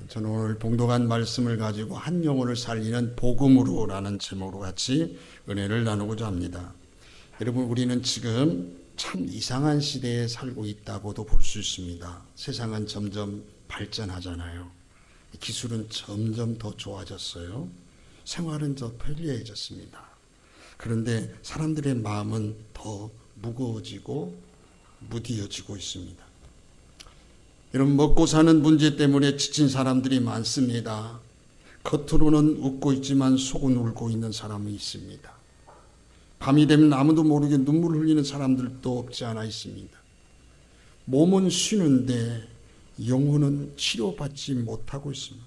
저는 오늘 봉독한 말씀을 가지고 한 영혼을 살리는 복음으로라는 제목으로 같이 은혜를 나누고자 합니다. 여러분, 우리는 지금 참 이상한 시대에 살고 있다고도 볼 수 있습니다. 세상은 점점 발전하잖아요. 기술은 점점 더 좋아졌어요. 생활은 더 편리해졌습니다. 그런데 사람들의 마음은 더 무거워지고 무디어지고 있습니다. 여러분, 먹고 사는 문제 때문에 지친 사람들이 많습니다. 겉으로는 웃고 있지만 속은 울고 있는 사람이 있습니다. 밤이 되면 아무도 모르게 눈물을 흘리는 사람들도 없지 않아 있습니다. 몸은 쉬는데 영혼은 치료받지 못하고 있습니다.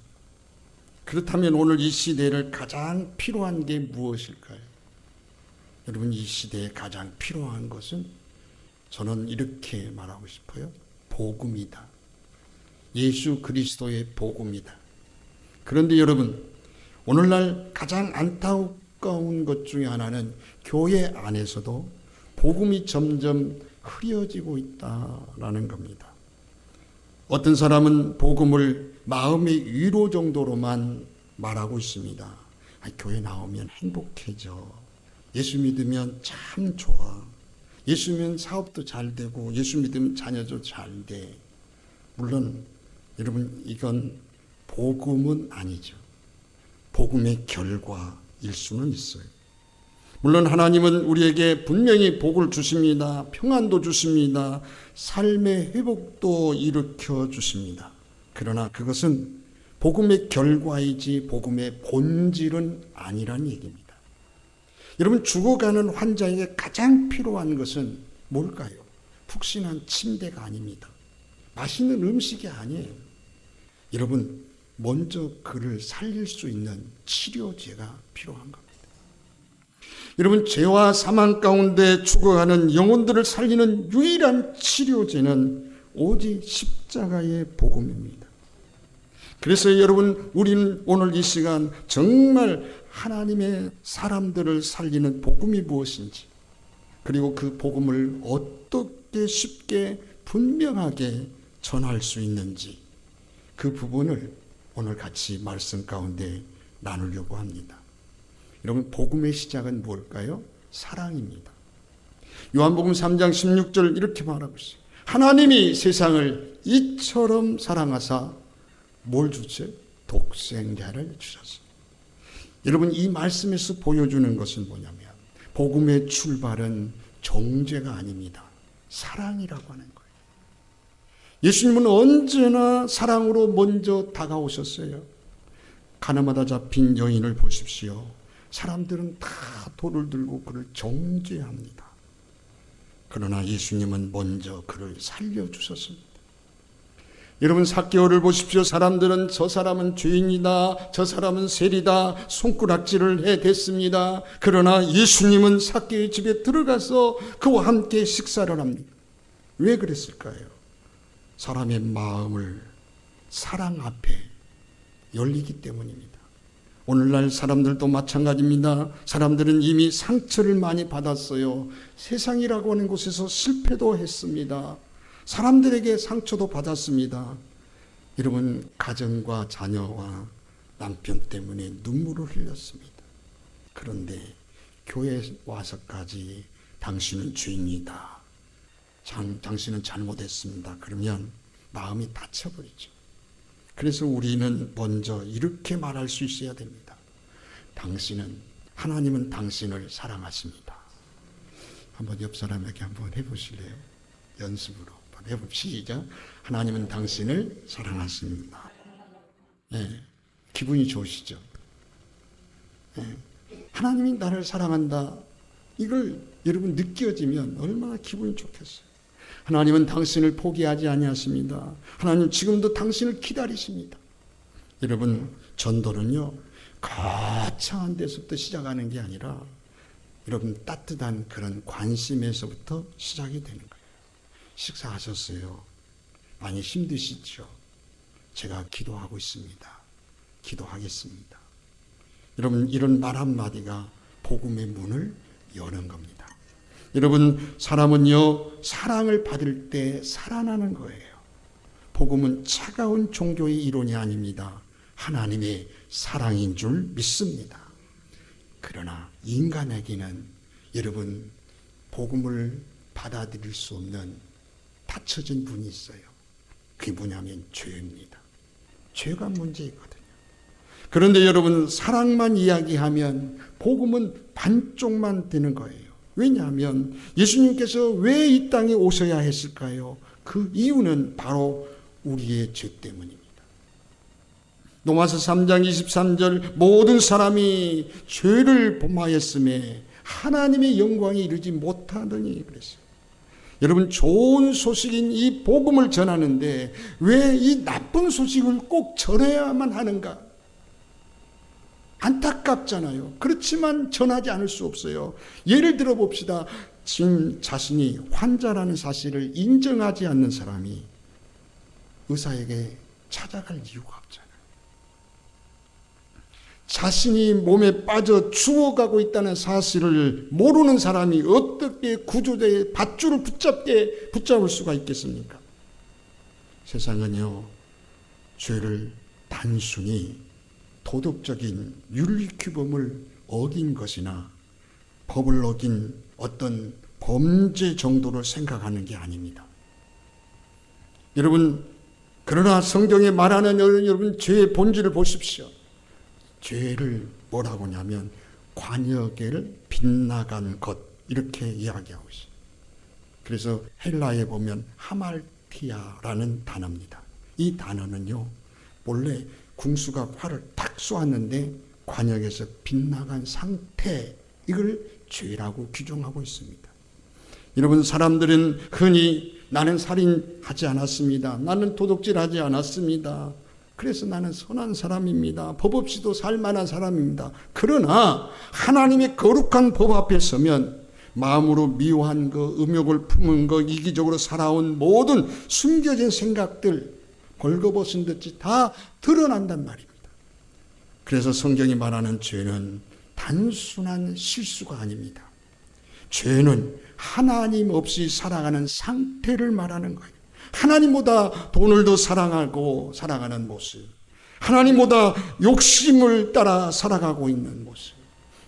그렇다면 오늘 이 시대를 가장 필요한 게 무엇일까요? 여러분, 이 시대에 가장 필요한 것은 저는 이렇게 말하고 싶어요. 복음이다. 예수 그리스도의 복음이다. 그런데 여러분, 오늘날 가장 안타까운 것 중에 하나는 교회 안에서도 복음이 점점 흐려지고 있다라는 겁니다. 어떤 사람은 복음을 마음의 위로 정도로만 말하고 있습니다. 교회 나오면 행복해져. 예수 믿으면 참 좋아. 예수 믿으면 사업도 잘 되고, 예수 믿으면 자녀도 잘 돼. 물론 여러분, 이건 복음은 아니죠. 복음의 결과일 수는 있어요. 물론 하나님은 우리에게 분명히 복을 주십니다. 평안도 주십니다. 삶의 회복도 일으켜 주십니다. 그러나 그것은 복음의 결과이지 복음의 본질은 아니란 얘기입니다. 여러분, 죽어가는 환자에게 가장 필요한 것은 뭘까요? 푹신한 침대가 아닙니다. 맛있는 음식이 아니에요. 여러분, 먼저 그를 살릴 수 있는 치료제가 필요한 겁니다. 여러분, 죄와 사망 가운데 죽어가는 영혼들을 살리는 유일한 치료제는 오직 십자가의 복음입니다. 그래서 여러분, 우리는 오늘 이 시간 정말 하나님의 사람들을 살리는 복음이 무엇인지, 그리고 그 복음을 어떻게 쉽게 분명하게 전할 수 있는지, 그 부분을 오늘 같이 말씀 가운데 나누려고 합니다. 여러분, 복음의 시작은 뭘까요? 사랑입니다. 요한복음 3장 16절 이렇게 말하고 있어요. 하나님이 세상을 이처럼 사랑하사 뭘 주죠? 독생자를 주셨습니다. 여러분, 이 말씀에서 보여주는 것은 뭐냐면 복음의 출발은 정죄가 아닙니다. 사랑이라고 하는 거예요. 예수님은 언제나 사랑으로 먼저 다가오셨어요. 가늠하다 잡힌 여인을 보십시오. 사람들은 다 돌을 들고 그를 정죄합니다. 그러나 예수님은 먼저 그를 살려주셨습니다. 여러분, 삭개오를 보십시오. 사람들은 저 사람은 죄인이다, 저 사람은 세리다, 손가락질을 해댔습니다. 그러나 예수님은 삭개오의 집에 들어가서 그와 함께 식사를 합니다. 왜 그랬을까요? 사람의 마음을 사랑 앞에 열리기 때문입니다. 오늘날 사람들도 마찬가지입니다. 사람들은 이미 상처를 많이 받았어요. 세상이라고 하는 곳에서 실패도 했습니다. 사람들에게 상처도 받았습니다. 여러분, 가정과 자녀와 남편 때문에 눈물을 흘렸습니다. 그런데 교회에 와서까지 당신은 죄인이다, 당신은 잘못했습니다, 그러면 마음이 다쳐버리죠. 그래서 우리는 먼저 이렇게 말할 수 있어야 됩니다. 하나님은 당신을 사랑하십니다. 한번 옆 사람에게 한번 해보실래요? 연습으로 한번 해봅시다. 하나님은 당신을 사랑하십니다. 네, 기분이 좋으시죠? 네, 하나님이 나를 사랑한다, 이걸 여러분 느껴지면 얼마나 기분이 좋겠어요. 하나님은 당신을 포기하지 아니하십니다. 하나님 지금도 당신을 기다리십니다. 여러분, 전도는요, 거창한 데서부터 시작하는 게 아니라 여러분, 따뜻한 그런 관심에서부터 시작이 되는 거예요. 식사하셨어요? 많이 힘드시죠? 제가 기도하고 있습니다. 기도하겠습니다. 여러분, 이런 말 한마디가 복음의 문을 여는 겁니다. 여러분, 사람은요, 사랑을 받을 때 살아나는 거예요. 복음은 차가운 종교의 이론이 아닙니다. 하나님의 사랑인 줄 믿습니다. 그러나 인간에게는 여러분 복음을 받아들일 수 없는 닫혀진 문이 있어요. 그게 뭐냐면 죄입니다. 죄가 문제이거든요. 그런데 여러분 사랑만 이야기하면 복음은 반쪽만 되는 거예요. 왜냐하면 예수님께서 왜 이 땅에 오셔야 했을까요? 그 이유는 바로 우리의 죄 때문입니다. 로마서 3장 23절 모든 사람이 죄를 범하였음에 하나님의 영광에 이르지 못하더니 그랬어요. 여러분 좋은 소식인 이 복음을 전하는데 왜 이 나쁜 소식을 꼭 전해야만 하는가? 안타깝잖아요. 그렇지만 전하지 않을 수 없어요. 예를 들어 봅시다. 지금 자신이 환자라는 사실을 인정하지 않는 사람이 의사에게 찾아갈 이유가 없잖아요. 자신이 몸에 빠져 죽어가고 있다는 사실을 모르는 사람이 어떻게 구조대의 밧줄을 붙잡을 수가 있겠습니까? 세상은요, 죄를 단순히 도덕적인 윤리규범을 어긴 것이나 법을 어긴 어떤 범죄 정도로 생각하는 게 아닙니다. 여러분, 그러나 성경에 말하는 여러분 죄의 본질을 보십시오. 죄를 뭐라고 하냐면 관역을 빗나간 것 이렇게 이야기하고 있어요. 그래서 헬라에 보면 하말티아라는 단어입니다. 이 단어는요, 원래 궁수가 활을 탁 쏘았는데 관역에서 빗나간 상태, 이걸 죄라고 규정하고 있습니다. 여러분, 사람들은 흔히 나는 살인하지 않았습니다. 나는 도둑질하지 않았습니다. 그래서 나는 선한 사람입니다. 법 없이도 살만한 사람입니다. 그러나 하나님의 거룩한 법 앞에 서면 마음으로 미워한 거, 음욕을 품은 거, 이기적으로 살아온 모든 숨겨진 생각들, 벌거벗은 듯이 다 드러난단 말입니다. 그래서 성경이 말하는 죄는 단순한 실수가 아닙니다. 죄는 하나님 없이 살아가는 상태를 말하는 거예요. 하나님보다 돈을 더 사랑하고 살아가는 모습, 하나님보다 욕심을 따라 살아가고 있는 모습,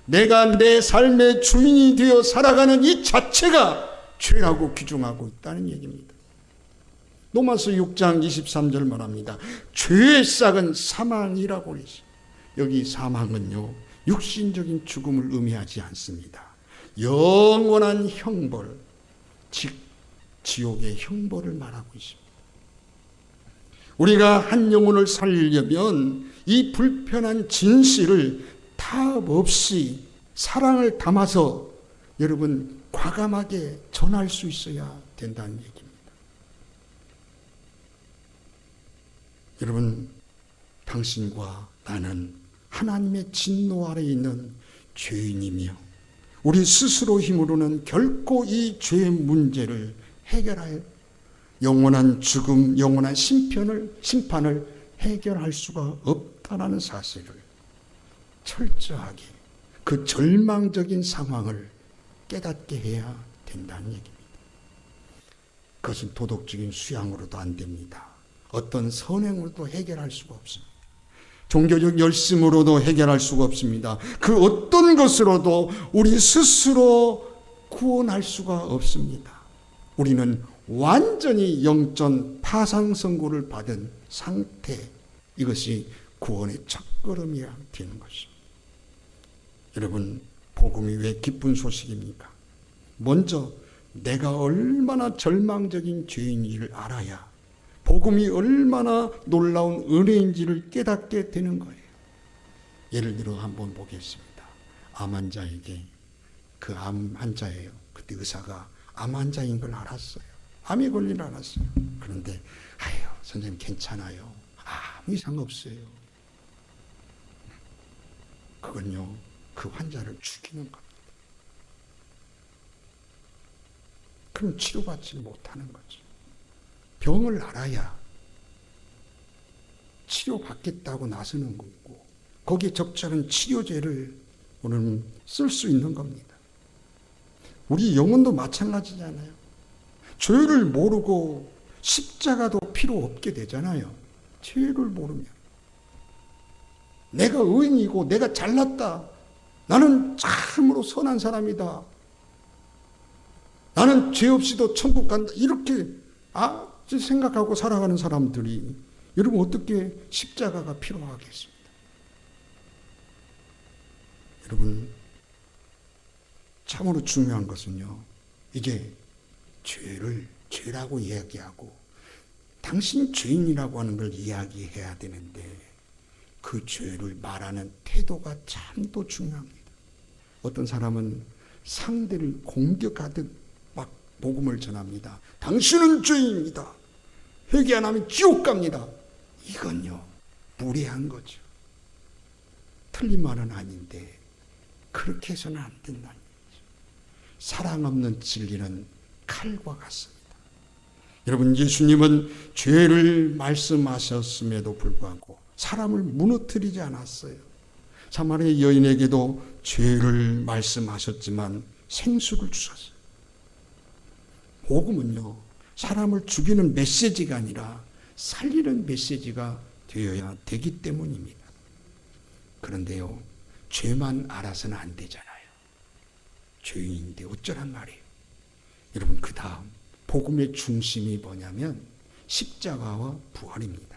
내가 내 삶의 주인이 되어 살아가는 이 자체가 죄라고 규정하고 있다는 얘기입니다. 로마서 6장 23절 말합니다. 죄의 싹은 사망이라고 그러죠. 여기 사망은요, 육신적인 죽음을 의미하지 않습니다. 영원한 형벌, 즉 지옥의 형벌을 말하고 있습니다. 우리가 한 영혼을 살리려면 이 불편한 진실을 타협 없이 사랑을 담아서 여러분 과감하게 전할 수 있어야 된다는 얘기입니다. 여러분, 당신과 나는 하나님의 진노 아래에 있는 죄인이며 우리 스스로 힘으로는 결코 이 죄의 문제를 해결할 영원한 죽음, 영원한 심판을 해결할 수가 없다는 사실을 철저하게 그 절망적인 상황을 깨닫게 해야 된다는 얘기입니다. 그것은 도덕적인 수양으로도 안 됩니다. 어떤 선행으로도 해결할 수가 없습니다. 종교적 열심으로도 해결할 수가 없습니다. 그 어떤 것으로도 우리 스스로 구원할 수가 없습니다. 우리는 완전히 영적 파상 선고를 받은 상태, 이것이 구원의 첫걸음이야 되는 것입니다. 여러분, 복음이 왜 기쁜 소식입니까? 먼저 내가 얼마나 절망적인 죄인인지를 알아야 복음이 얼마나 놀라운 은혜인지를 깨닫게 되는 거예요. 예를 들어 한번 보겠습니다. 암 환자에게, 그 암 환자예요. 그때 의사가 암 환자인 걸 알았어요. 암에 걸린 줄 알았어요. 그런데 아유, 선생님 괜찮아요. 아무 이상 없어요. 그건요, 그 환자를 죽이는 겁니다. 그럼 치료받지 못하는 거죠. 병을 알아야 치료받겠다고 나서는 거고, 거기에 적절한 치료제를 오늘 쓸 수 있는 겁니다. 우리 영혼도 마찬가지잖아요. 죄를 모르고 십자가도 필요 없게 되잖아요. 죄를 모르면. 내가 의인이고 내가 잘났다. 나는 참으로 선한 사람이다. 나는 죄 없이도 천국 간다. 이렇게 생각하고 살아가는 사람들이 여러분 어떻게 십자가가 필요하겠습니까? 여러분 참으로 중요한 것은요. 이제 죄를 죄라고 이야기하고 당신 죄인이라고 하는 걸 이야기해야 되는데 그 죄를 말하는 태도가 참 또 중요합니다. 어떤 사람은 상대를 공격하듯 막 복음을 전합니다. 당신은 죄인입니다. 회개 안 하면 지옥 갑니다. 이건요 무례한 거죠. 틀린 말은 아닌데 그렇게 해서는 안 된다는 거죠. 사랑 없는 진리는 칼과 같습니다. 여러분 예수님은 죄를 말씀하셨음에도 불구하고 사람을 무너뜨리지 않았어요. 사마리아 여인에게도 죄를 말씀하셨지만 생수를 주셨어요. 복음은요 사람을 죽이는 메시지가 아니라 살리는 메시지가 되어야 되기 때문입니다. 그런데요 죄만 알아서는 안 되잖아요. 죄인인데 어쩌란 말이에요. 여러분 그 다음 복음의 중심이 뭐냐면 십자가와 부활입니다.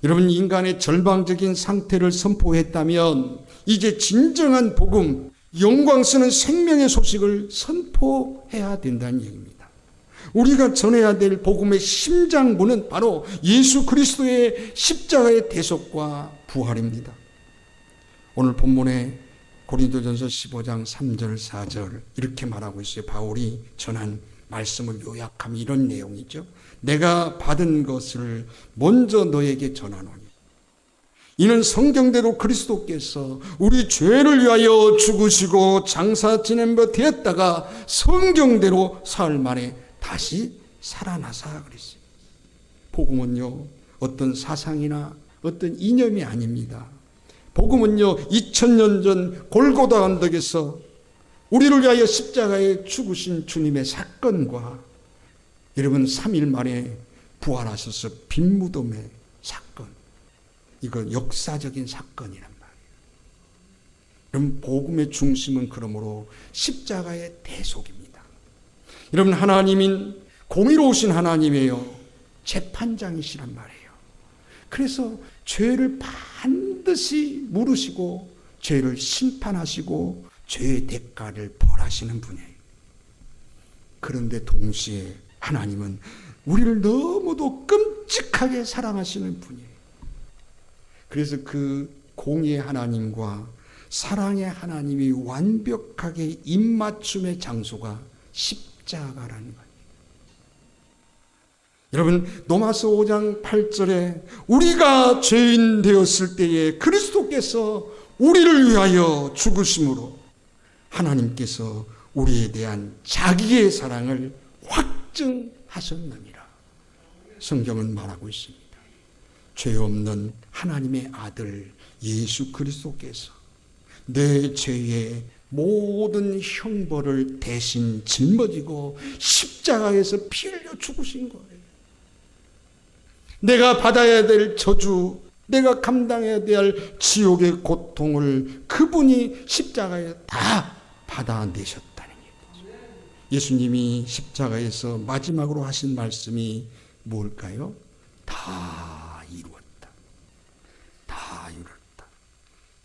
여러분 인간의 절망적인 상태를 선포했다면 이제 진정한 복음, 영광스러운 생명의 소식을 선포해야 된다는 얘기입니다. 우리가 전해야 될 복음의 심장부는 바로 예수 그리스도의 십자가의 대속과 부활입니다. 오늘 본문에 고린도전서 15장 3절 4절 이렇게 말하고 있어요. 바울이 전한 말씀을 요약하면 이런 내용이죠. 내가 받은 것을 먼저 너에게 전하노니 이는 성경대로 그리스도께서 우리 죄를 위하여 죽으시고 장사 지낸 바 되었다가 성경대로 사흘 만에 다시 살아나사 그랬어요. 복음은요 어떤 사상이나 어떤 이념이 아닙니다. 복음은요 2000년 전 골고다 언덕에서 우리를 위하여 십자가에 죽으신 주님의 사건과 여러분 3일 만에 부활하셔서 빈 무덤의 사건, 이건 역사적인 사건이란 말이에요. 여러분 복음의 중심은 그러므로 십자가의 대속입니다. 여러분 하나님인 공의로우신 하나님이에요. 재판장이시란 말이에요. 그래서 죄를 반드시 물으시고 죄를 심판하시고 죄의 대가를 벌하시는 분이에요. 그런데 동시에 하나님은 우리를 너무도 끔찍하게 사랑하시는 분이에요. 그래서 그 공의의 하나님과 사랑의 하나님이 완벽하게 입맞춤의 장소가 십자가라는 거예요. 여러분 로마서 5장 8절에 우리가 죄인 되었을 때에 그리스도께서 우리를 위하여 죽으심으로 하나님께서 우리에 대한 자기의 사랑을 확증하셨느니라. 성경은 말하고 있습니다. 죄 없는 하나님의 아들 예수 그리스도께서 내 죄의 모든 형벌을 대신 짊어지고 십자가에서 피 흘려 죽으신 거예요. 내가 받아야 될 저주, 내가 감당해야 될 지옥의 고통을 그분이 십자가에 다 받아내셨다는 얘기죠. 예수님이 십자가에서 마지막으로 하신 말씀이 뭘까요? 다 이루었다. 다 이루었다.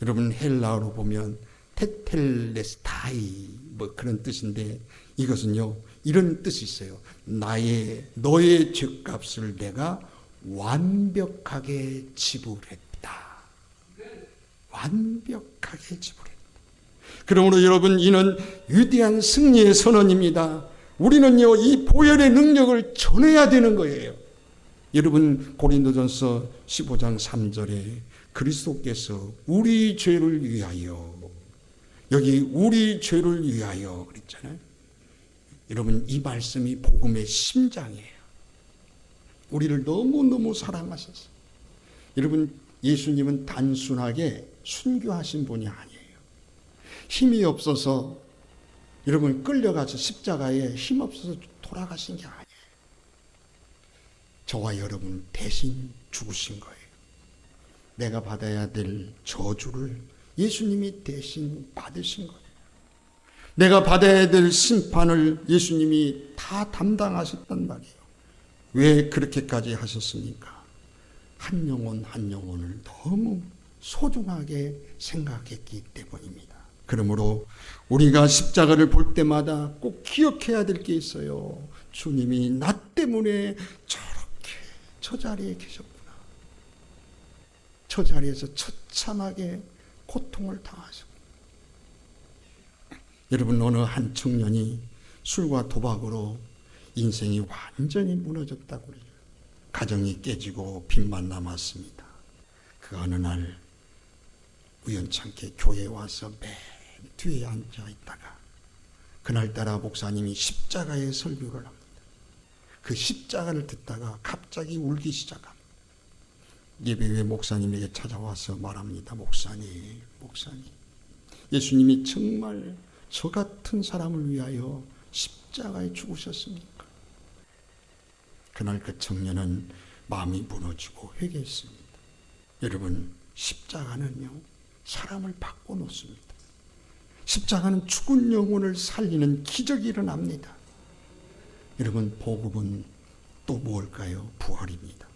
여러분 헬라어로 보면 테텔레스타이 뭐 그런 뜻인데 이것은요 이런 뜻이 있어요. 너의 죄값을 내가 완벽하게 지불했다. 완벽하게 지불했다. 그러므로 여러분 이는 위대한 승리의 선언입니다. 우리는요 이 보혈의 능력을 전해야 되는 거예요. 여러분 고린도전서 15장 3절에 그리스도께서 우리 죄를 위하여, 여기 우리 죄를 위하여 그랬잖아요. 여러분 이 말씀이 복음의 심장이에요. 우리를 너무너무 사랑하셔서. 여러분 예수님은 단순하게 순교하신 분이 아니에요. 힘이 없어서 여러분 끌려가서 십자가에 힘 없어서 돌아가신 게 아니에요. 저와 여러분 대신 죽으신 거예요. 내가 받아야 될 저주를 예수님이 대신 받으신 거예요. 내가 받아야 될 심판을 예수님이 다 담당하셨단 말이에요. 왜 그렇게까지 하셨습니까? 한 영혼 한 영혼을 너무 소중하게 생각했기 때문입니다. 그러므로 우리가 십자가를 볼 때마다 꼭 기억해야 될 게 있어요. 주님이 나 때문에 저렇게 저 자리에 계셨구나. 저 자리에서 처참하게 고통을 당하셨구나. 여러분, 어느 한 청년이 술과 도박으로 인생이 완전히 무너졌다고 그래요. 가정이 깨지고 빚만 남았습니다. 그 어느 날 우연찮게 교회에 와서 맨 뒤에 앉아 있다가 그날따라 목사님이 십자가의 설교를 합니다. 그 십자가를 듣다가 갑자기 울기 시작합니다. 예배 후에 목사님에게 찾아와서 말합니다. 목사님, 예수님이 정말 저 같은 사람을 위하여 십자가에 죽으셨습니까? 그날 그 청년은 마음이 무너지고 회개했습니다. 여러분, 십자가는요, 사람을 바꿔놓습니다. 십자가는 죽은 영혼을 살리는 기적이 일어납니다. 여러분, 복음은 또 뭘까요? 부활입니다.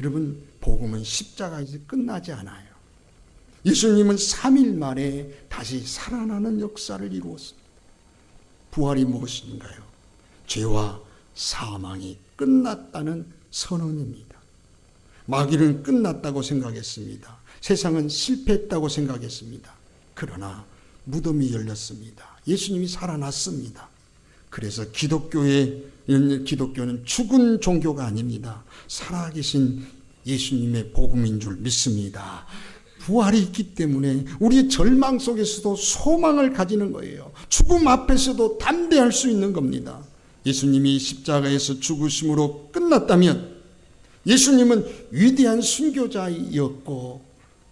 여러분, 복음은 십자가에서 끝나지 않아요. 예수님은 3일 만에 다시 살아나는 역사를 이루었습니다. 부활이 무엇인가요? 죄와 사망이 끝났다는 선언입니다. 마귀는 끝났다고 생각했습니다. 세상은 실패했다고 생각했습니다. 그러나 무덤이 열렸습니다. 예수님이 살아났습니다. 그래서 기독교는 죽은 종교가 아닙니다. 살아계신 예수님의 복음인 줄 믿습니다. 부활이 있기 때문에 우리의 절망 속에서도 소망을 가지는 거예요. 죽음 앞에서도 담대할 수 있는 겁니다. 예수님이 십자가에서 죽으심으로 끝났다면 예수님은 위대한 순교자였고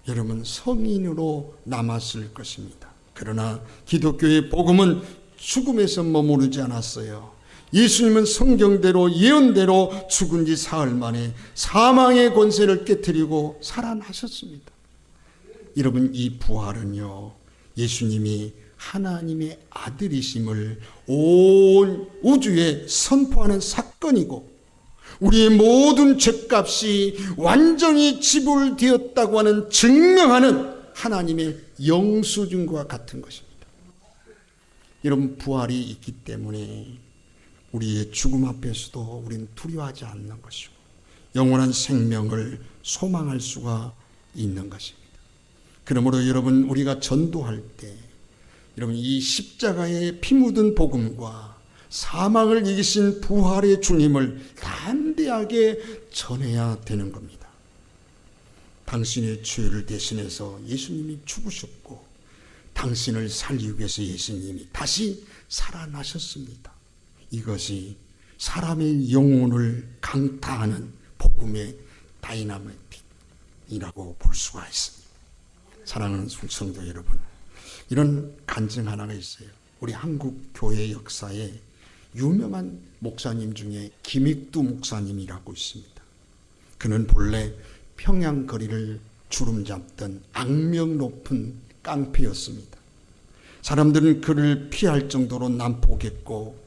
여러분 성인으로 남았을 것입니다. 그러나 기독교의 복음은 죽음에서 머무르지 않았어요. 예수님은 성경대로 예언대로 죽은 지 사흘 만에 사망의 권세를 깨뜨리고 살아나셨습니다. 여러분, 이 부활은요, 예수님이 하나님의 아들이심을 온 우주에 선포하는 사건이고 우리의 모든 죄값이 완전히 지불되었다고 하는 증명하는 하나님의 영수증과 같은 것입니다. 여러분, 부활이 있기 때문에 우리의 죽음 앞에서도 우리는 두려워하지 않는 것이고 영원한 생명을 소망할 수가 있는 것입니다. 그러므로 여러분, 우리가 전도할 때 여러분, 이 십자가의 피 묻은 복음과 사망을 이기신 부활의 주님을 담대하게 전해야 되는 겁니다. 당신의 죄를 대신해서 예수님이 죽으셨고 당신을 살리기 위해서 예수님이 다시 살아나셨습니다. 이것이 사람의 영혼을 강타하는 복음의 다이나믹이라고 볼 수가 있습니다. 사랑하는 성도 여러분, 이런 간증 하나가 있어요. 우리 한국 교회 역사에 유명한 목사님 중에 김익두 목사님이라고 있습니다. 그는 본래 평양 거리를 주름잡던 악명 높은 깡패였습니다. 사람들은 그를 피할 정도로 난폭했고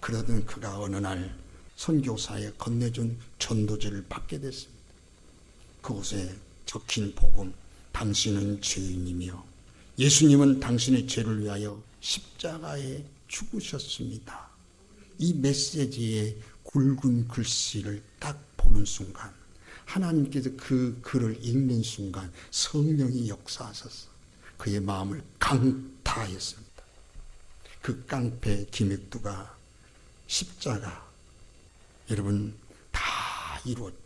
그러던 그가 어느 날 선교사에 건네준 전도지를 받게 됐습니다. 그곳에 적힌 복음, 당신은 죄인이며 예수님은 당신의 죄를 위하여 십자가에 죽으셨습니다. 이 메시지의 굵은 글씨를 딱 보는 순간 하나님께서 그 글을 읽는 순간 성령이 역사하셔서 그의 마음을 강타했습니다. 그 깡패 김익두가 십자가, 여러분, 다 이루었다.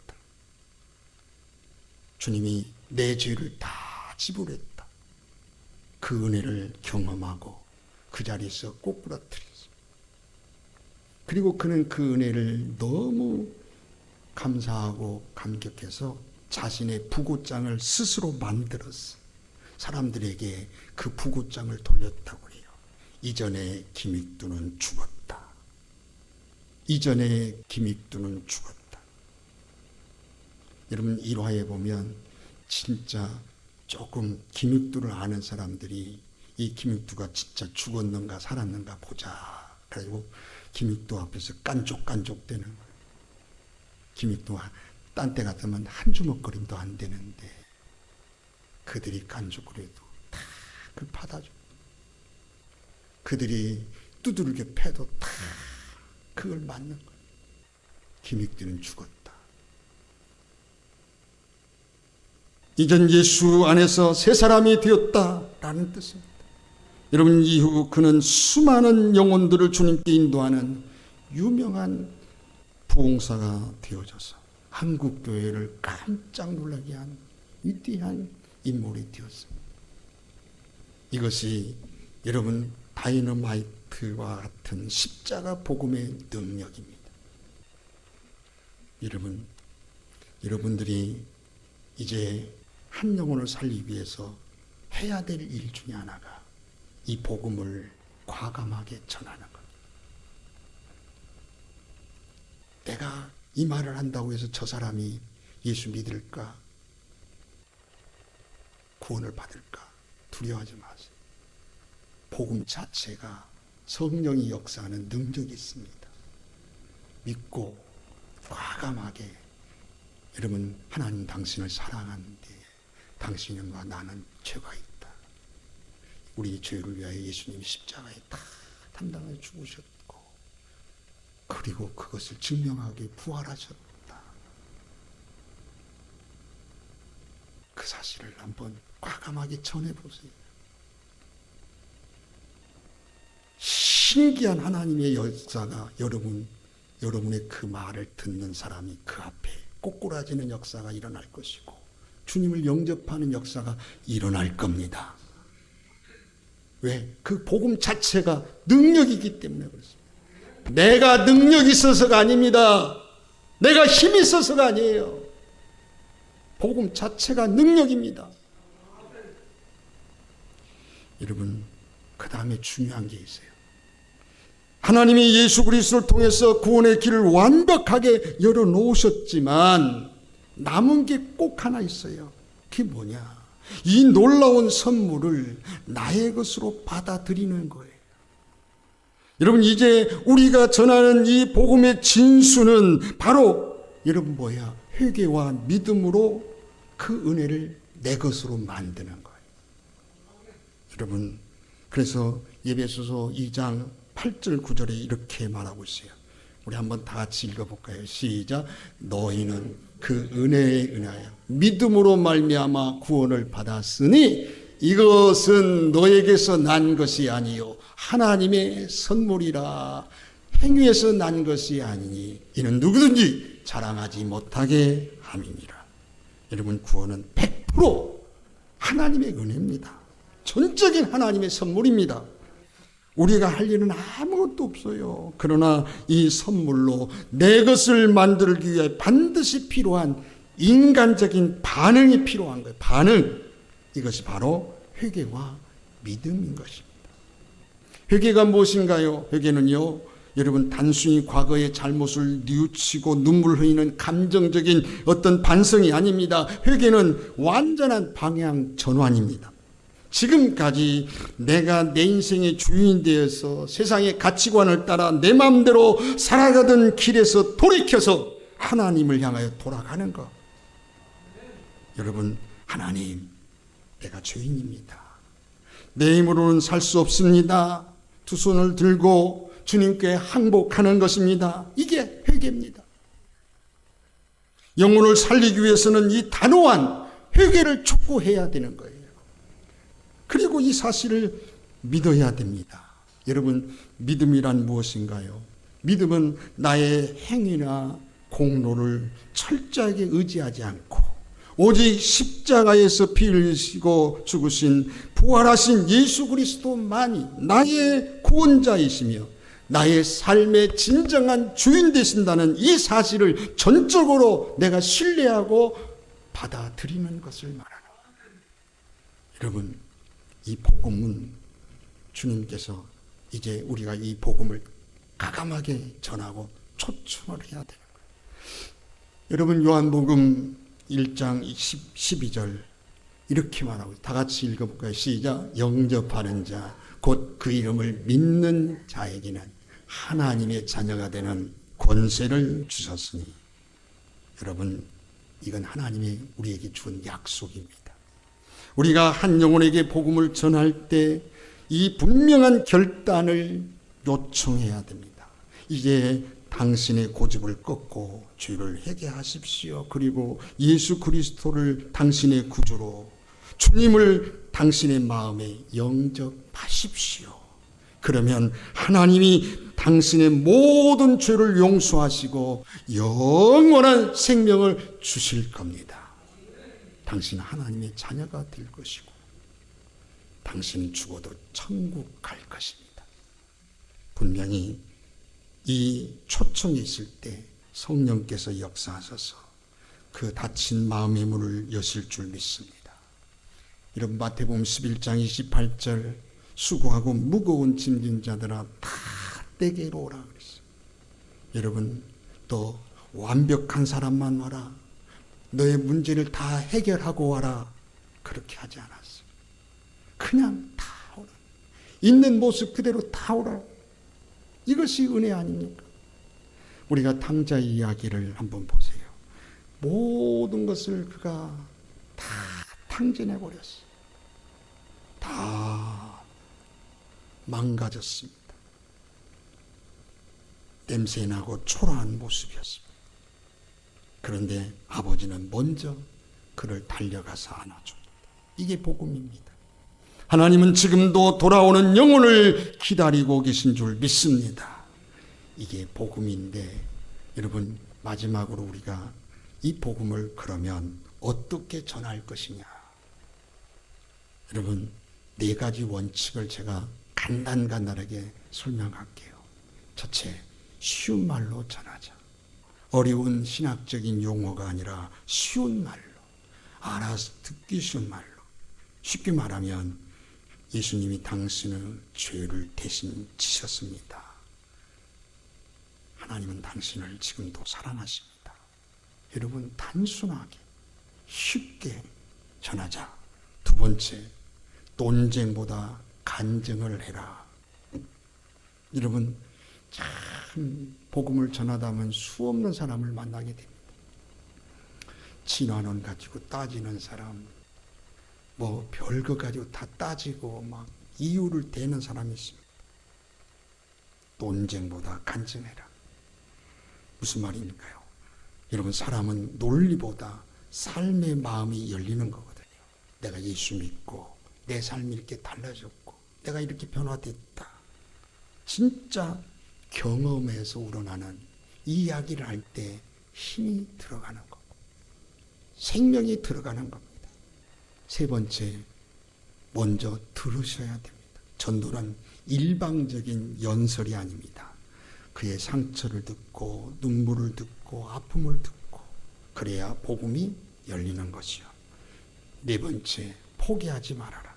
주님이 내 죄를 다 지불했다. 그 은혜를 경험하고 그 자리에서 꼬꾸라뜨렸습니다. 그리고 그는 그 은혜를 너무 감사하고 감격해서 자신의 부고장을 스스로 만들었어. 사람들에게 그 부고장을 돌렸다고 해요. 이전에 김익두는 죽었다. 이전에 김익두는 죽었다. 여러분 1화에 보면 진짜 조금 김익두를 아는 사람들이 이 김익두가 진짜 죽었는가 살았는가 보자. 그리고 김익두 앞에서 깐족깐족대는 거예요. 김익두가 딴 때 같으면 한 주먹거림도 안 되는데 그들이 깐족을 해도 다 그걸 받아줘. 그들이 두들겨 패도 다 그걸 맞는 거예요. 김익두는 죽었다. 이젠 예수 안에서 새 사람이 되었다라는 뜻입니다. 여러분 이후 그는 수많은 영혼들을 주님께 인도하는 유명한 부흥사가 되어져서 한국교회를 깜짝 놀라게 한 위대한 인물이 되었습니다. 이것이 여러분 다이너마이트와 같은 십자가 복음의 능력입니다. 여러분들이 이제 한 영혼을 살리기 위해서 해야 될 일 중에 하나가 이 복음을 과감하게 전하는 것. 내가 이 말을 한다고 해서 저 사람이 예수 믿을까? 구원을 받을까? 두려워하지 마세요. 복음 자체가 성령이 역사하는 능력이 있습니다. 믿고 과감하게 여러분 하나님 당신을 사랑하는데 당신과 나는 죄가 있다. 우리 죄를 위하여 예수님이 십자가에 다 담당해 죽으셨고 그리고 그것을 증명하게 부활하셨다. 그 사실을 한번 과감하게 전해보세요. 신기한 하나님의 역사가 여러분의 그 말을 듣는 사람이 그 앞에 꼬꾸라지는 역사가 일어날 것이고 주님을 영접하는 역사가 일어날 겁니다. 왜? 그 복음 자체가 능력이기 때문에 그렇습니다. 내가 능력이 있어서가 아닙니다. 내가 힘이 있어서가 아니에요. 복음 자체가 능력입니다. 여러분, 그 다음에 중요한 게 있어요. 하나님이 예수 그리스도를 통해서 구원의 길을 완벽하게 열어놓으셨지만 남은 게 꼭 하나 있어요. 그게 뭐냐? 이 놀라운 선물을 나의 것으로 받아들이는 거예요. 여러분 이제 우리가 전하는 이 복음의 진수는 바로 여러분 뭐야? 회개와 믿음으로 그 은혜를 내 것으로 만드는 거예요. 여러분 그래서 에베소서 2장 8절 9절에 이렇게 말하고 있어요. 우리 한번 다 같이 읽어볼까요? 시작. 너희는 그 은혜에 은하여 믿음으로 말미암아 구원을 받았으니 이것은 너에게서 난 것이 아니요 하나님의 선물이라. 행위에서 난 것이 아니니 이는 누구든지 자랑하지 못하게 함이니라. 여러분 구원은 100% 하나님의 은혜입니다. 전적인 하나님의 선물입니다. 우리가 할 일은 아무것도 없어요. 그러나 이 선물로 내 것을 만들기 위해 반드시 필요한 인간적인 반응이 필요한 거예요. 반응. 이것이 바로 회개와 믿음인 것입니다. 회개가 무엇인가요? 회개는요, 여러분 단순히 과거의 잘못을 뉘우치고 눈물 흘리는 감정적인 어떤 반성이 아닙니다. 회개는 완전한 방향 전환입니다. 지금까지 내가 내 인생의 주인이 되어서 세상의 가치관을 따라 내 마음대로 살아가던 길에서 돌이켜서 하나님을 향하여 돌아가는 것. 여러분, 하나님, 내가 죄인입니다. 내 힘으로는 살 수 없습니다. 두 손을 들고 주님께 항복하는 것입니다. 이게 회개입니다. 영혼을 살리기 위해서는 이 단호한 회개를 촉구해야 되는 거예요. 그리고 이 사실을 믿어야 됩니다. 여러분, 믿음이란 무엇인가요? 믿음은 나의 행위나 공로를 철저하게 의지하지 않고 오직 십자가에서 피 흘리시고 죽으신 부활하신 예수 그리스도만이 나의 구원자이시며 나의 삶의 진정한 주인 되신다는 이 사실을 전적으로 내가 신뢰하고 받아들이는 것을 말하는 거예요. 여러분, 이 복음은 주님께서 이제 우리가 이 복음을 가감하게 전하고 초청을 해야 되는 거예요. 여러분 요한복음 1장 12절 이렇게 말하고 다 같이 읽어볼까요? 시작. 영접하는 자 곧 그 이름을 믿는 자에게는 하나님의 자녀가 되는 권세를 주셨으니. 여러분, 이건 하나님이 우리에게 준 약속입니다. 우리가 한 영혼에게 복음을 전할 때 이 분명한 결단을 요청해야 됩니다. 이제 당신의 고집을 꺾고 죄를 회개하십시오. 그리고 예수 그리스도를 당신의 구주로, 주님을 당신의 마음에 영접하십시오. 그러면 하나님이 당신의 모든 죄를 용서하시고 영원한 생명을 주실 겁니다. 당신은 하나님의 자녀가 될 것이고 당신은 죽어도 천국 갈 것입니다. 분명히 이 초청이 있을 때 성령께서 역사하셔서 그 닫힌 마음의 문을 여실 줄 믿습니다. 여러분, 마태복음 11장 28절 수고하고 무거운 짐진 자들아 다 내게로 오라 그랬어요. 여러분, 또 완벽한 사람만 와라, 너의 문제를 다 해결하고 와라, 그렇게 하지 않았어요. 그냥 다 오라, 있는 모습 그대로 다 오라. 이것이 은혜 아닙니까? 우리가 탕자의 이야기를 한번 보세요. 모든 것을 그가 다 탕진해 버렸어요. 다 망가졌습니다. 냄새나고 초라한 모습이었습니다. 그런데 아버지는 먼저 그를 달려가서 안아줍니다. 이게 복음입니다. 하나님은 지금도 돌아오는 영혼을 기다리고 계신 줄 믿습니다. 이게 복음인데, 여러분, 마지막으로 우리가 이 복음을 그러면 어떻게 전할 것이냐. 여러분, 4가지 원칙을 제가 간단하게 설명할게요. 첫째, 쉬운 말로 전하자. 어려운 신학적인 용어가 아니라 쉬운 말로, 알아서 듣기 쉬운 말로. 쉽게 말하면 예수님이 당신의 죄를 대신 지셨습니다. 하나님은 당신을 지금도 사랑하십니다. 여러분, 단순하게 쉽게 전하자. 두 번째, 논쟁보다 간증을 해라. 여러분, 참 복음을 전하다 보면 수없는 사람을 만나게 됩니다. 진화론 가지고 따지는 사람, 뭐 별거 가지고 다 따지고 막 이유를 대는 사람이 있습니다. 논쟁보다 간증해라. 무슨 말입니까요? 여러분, 사람은 논리보다 삶의 마음이 열리는 거거든요. 내가 예수 믿고 내 삶이 이렇게 달라졌고 내가 이렇게 변화됐다. 진짜 경험에서 우러나는 이 이야기를 할 때 힘이 들어가는 거고 생명이 들어가는 겁니다. 세 번째, 먼저 들으셔야 됩니다. 전도는 일방적인 연설이 아닙니다. 그의 상처를 듣고 눈물을 듣고 아픔을 듣고 그래야 복음이 열리는 것이요. 네 번째, 포기하지 말아라.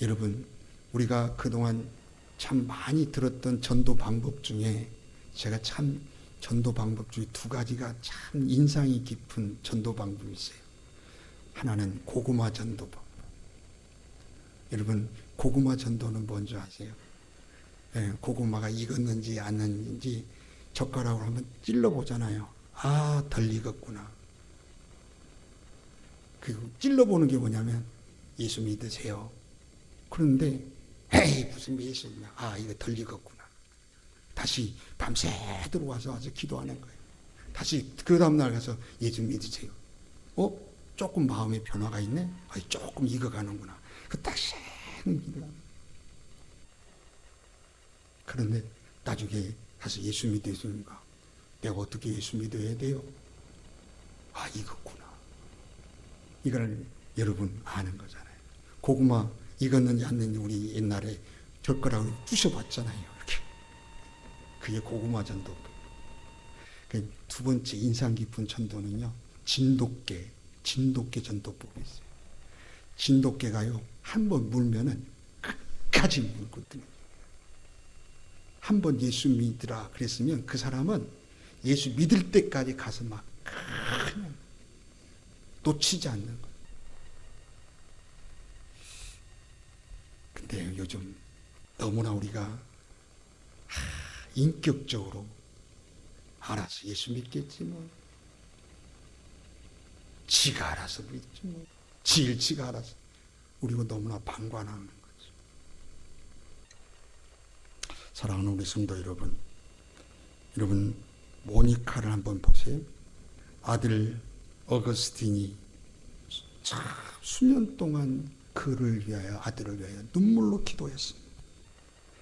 여러분, 우리가 그동안 참 많이 들었던 전도 방법 중에 제가 참 전도 방법 중에 2가지가 참 인상이 깊은 전도 방법이 있어요. 하나는 고구마 전도법. 여러분, 고구마 전도는 뭔지 아세요? 예, 고구마가 익었는지 안 익었는지 젓가락으로 한번 찔러보잖아요. 아, 덜 익었구나. 그리고 찔러보는 게 뭐냐면 예수 믿으세요. 그런데 에이, 무슨 예수 믿냐. 아, 이거 덜 익었구나. 다시 밤새도록 와서 기도하는 거예요. 다시 그 다음날 가서 예수 믿으세요. 조금 마음의 변화가 있네? 조금 익어가는구나. 그 다시 믿으라. 그런데 나중에 가서 예수 믿으십니까? 내가 어떻게 예수 믿어야 돼요? 아, 익었구나. 이걸 여러분 아는 거잖아요. 고구마 익었는지 안 익었는지 우리 옛날에 젓가락으로 부셔봤잖아요. 이렇게. 그게 고구마 전도. 두 번째 인상 깊은 전도는요, 진돗개 전도법이 있어요. 진돗개가요, 한번 물면은 끝까지 물거든요. 한번 예수 믿으라 그랬으면 그 사람은 예수 믿을 때까지 가서 막 그냥 놓치지 않는 것. 근데 요즘 너무나 우리가 인격적으로 알아서 예수 믿겠지 뭐. 지가 알아서 믿지 뭐. 지가 알아서. 우리가 너무나 방관하는 거죠. 사랑하는 우리 성도 여러분, 모니카를 한번 보세요. 아들 어거스틴이 참 수년 동안 그를 위하여, 아들을 위하여 눈물로 기도했습니다.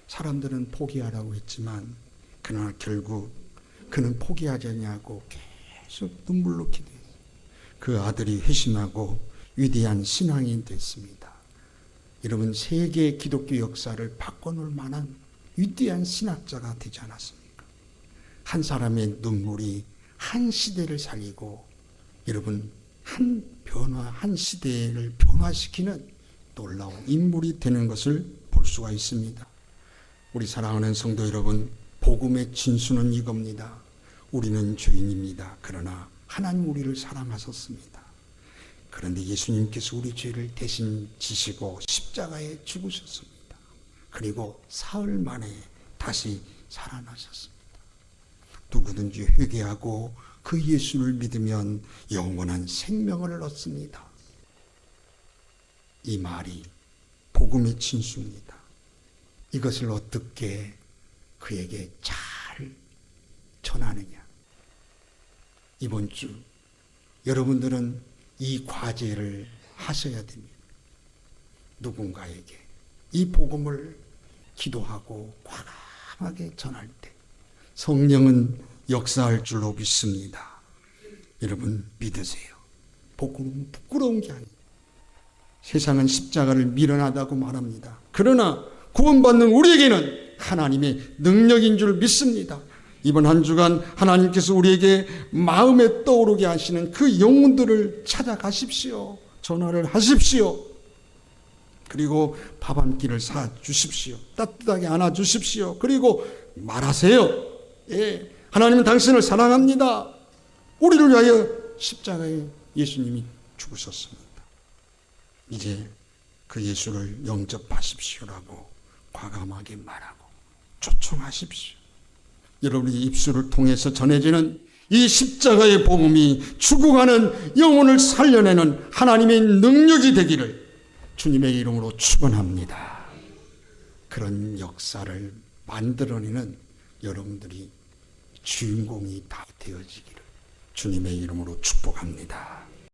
사람들은 포기하라고 했지만 그러나 결국 그는 포기하지 않냐고 계속 눈물로 기도했어요. 그 아들이 회심하고 위대한 신앙인 됐습니다. 여러분, 세계 기독교 역사를 바꿔놓을 만한 위대한 신학자가 되지 않았습니까? 한 사람의 눈물이 한 시대를 살리고, 여러분, 한 시대를 변화시키는 놀라운 인물이 되는 것을 볼 수가 있습니다. 우리 사랑하는 성도 여러분, 복음의 진수는 이겁니다. 우리는 죄인입니다. 그러나 하나님 우리를 사랑하셨습니다. 그런데 예수님께서 우리 죄를 대신 지시고 십자가에 죽으셨습니다. 그리고 사흘 만에 다시 살아나셨습니다. 누구든지 회개하고 그 예수를 믿으면 영원한 생명을 얻습니다. 이 말이 복음의 진수입니다. 이것을 어떻게 그에게 잘 전하느냐. 이번 주 여러분들은 이 과제를 하셔야 됩니다. 누군가에게 이 복음을 기도하고 과감하게 전할 때 성령은 역사할 줄로 믿습니다. 여러분 믿으세요. 복음은 부끄러운 게 아닙니다. 세상은 십자가를 미련하다고 말합니다. 그러나 구원받는 우리에게는 하나님의 능력인 줄 믿습니다. 이번 한 주간 하나님께서 우리에게 마음에 떠오르게 하시는 그 영혼들을 찾아가십시오. 전화를 하십시오. 그리고 밥 한 끼를 사주십시오. 따뜻하게 안아주십시오. 그리고 말하세요. 예, 하나님은 당신을 사랑합니다. 우리를 위하여 십자가에 예수님이 죽으셨습니다. 이제 그 예수를 영접하십시오라고 과감하게 말하고 초청하십시오. 여러분의 입술을 통해서 전해지는 이 십자가의 복음이 죽어가는 영혼을 살려내는 하나님의 능력이 되기를 주님의 이름으로 축원합니다. 그런 역사를 만들어내는 여러분들이 주인공이 다 되어지기를 주님의 이름으로 축복합니다.